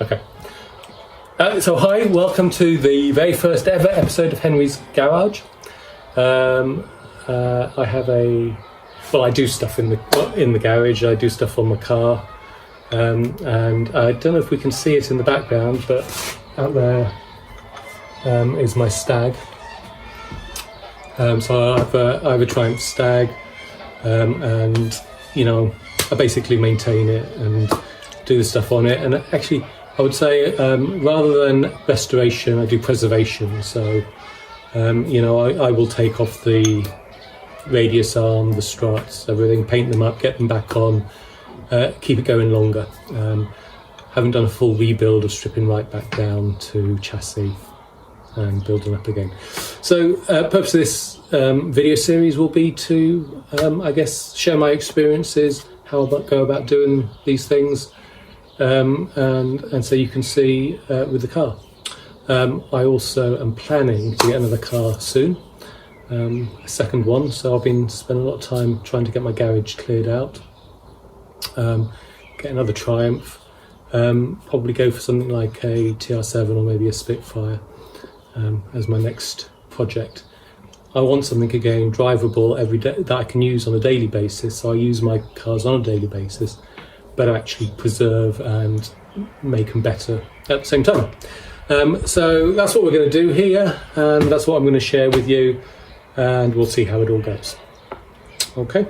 Okay. So hi, welcome to the very first ever episode of Henry's Garage. I have I do stuff in the garage. I do stuff on my car, and I don't know if we can see it in the background, but out there is my Stag. So I have a Triumph Stag, and I basically maintain it and do the stuff on it. And actually, I would say rather than restoration, I do preservation. So I will take off the radius arm, the struts, everything, paint them up, get them back on, keep it going longer. Haven't done a full rebuild of stripping right back down to chassis and building up again. So purpose of this video series will be to, share my experiences, how I go about doing these things, and so you can see with the car. I also am planning to get another car soon, a second one, so I've been spending a lot of time trying to get my garage cleared out, get another Triumph, probably go for something like a TR7 or maybe a Spitfire as my next project. I want something again drivable every day that I can use on a daily basis, so I use my cars on a daily basis, but actually preserve and make them better at the same time. So that's what we're going to do here, and that's what I'm going to share with you, and we'll see how it all goes. Okay.